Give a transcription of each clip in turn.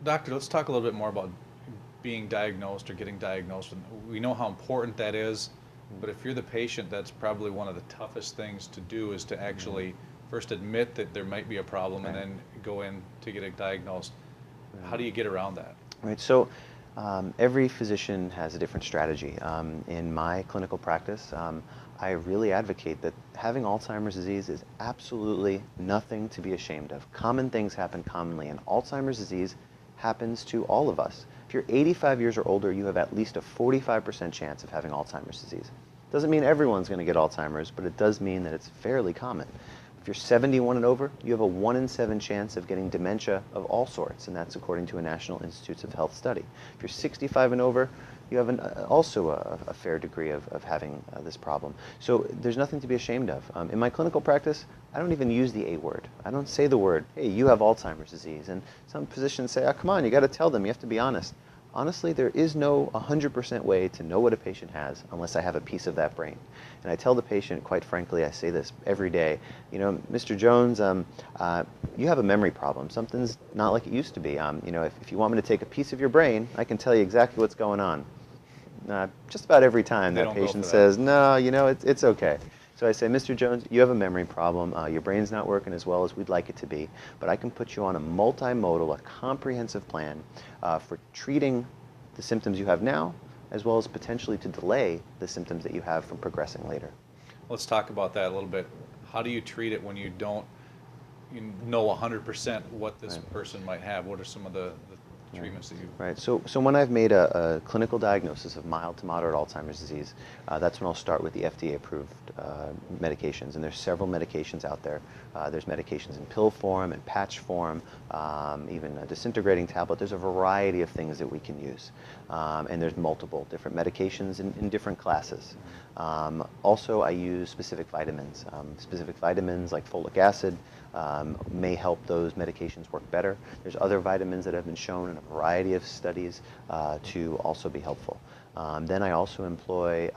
Doctor, let's talk a little bit more about being diagnosed or getting diagnosed. And we know how important that is, but if you're the patient, that's probably one of the toughest things to do is to actually first admit that there might be a problem and Right. then go in to get it diagnosed. How Right. do you get around that? Right. So every physician has a different strategy. In my clinical practice, I really advocate that having Alzheimer's disease is absolutely nothing to be ashamed of. Common things happen commonly, and Alzheimer's disease happens to all of us. If you're 85 years or older, you have at least a 45% chance of having Alzheimer's disease. Doesn't mean everyone's going to get Alzheimer's, but it does mean that it's fairly common. If you're 71 and over, you have a 1 in 7 chance of getting dementia of all sorts, and that's according to a National Institutes of Health study. If you're 65 and over, you have also a fair degree of having this problem. So there's nothing to be ashamed of. In my clinical practice, I don't even use the A word. I don't say the word, hey, you have Alzheimer's disease. And some physicians say, oh, come on, you got to tell them, you have to be honest. Honestly, there is no 100% way to know what a patient has unless I have a piece of that brain. And I tell the patient, quite frankly, I say this every day, you know, Mr. Jones, you have a memory problem. Something's not like it used to be. You know, if you want me to take a piece of your brain, I can tell you exactly what's going on. Just about every time They that don't go patient for that. says, no, you know, it's okay. So I say, Mr. Jones, you have a memory problem. Your brain's not working as well as we'd like it to be, but I can put you on a multimodal, a comprehensive plan for treating the symptoms you have now, as well as potentially to delay the symptoms that you have from progressing later. Let's talk about that a little bit. How do you treat it when you don't know 100% what this Right. person might have? What are some of the Right. treatments that you... Right. So when I've made a clinical diagnosis of mild to moderate Alzheimer's disease, that's when I'll start with the FDA-approved medications. And there's several medications out there. There's medications in pill form and patch form, even a disintegrating tablet. There's a variety of things that we can use. And there's multiple different medications in different classes. Also, I use specific vitamins. Specific vitamins like folic acid may help those medications work better. There's other vitamins that have been shown in a variety of studies to also be helpful. Then I also employ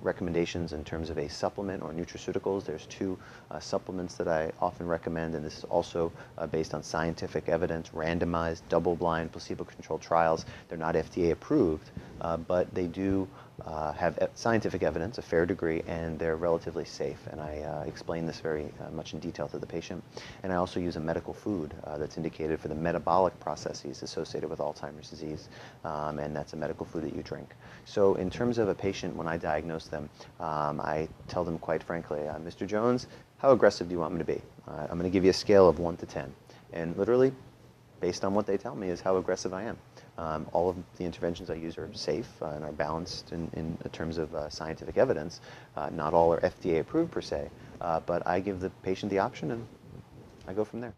recommendations in terms of a supplement or nutraceuticals. There's two supplements that I often recommend, and this is also based on scientific evidence, randomized, double-blind, placebo-controlled trials. They're not FDA approved, but they do have scientific evidence, a fair degree, and they're relatively safe. And I explain this very much in detail to the patient. And I also use a medical food that's indicated for the metabolic processes associated with Alzheimer's disease, and that's a medical food that you drink. So in terms of a patient, when I diagnose them, I tell them quite frankly, Mr. Jones, how aggressive do you want me to be? I'm going to give you a scale of 1 to 10. And literally, based on what they tell me, is how aggressive I am. All of the interventions I use are safe and are balanced in terms of scientific evidence. Not all are FDA approved per se, but I give the patient the option and I go from there.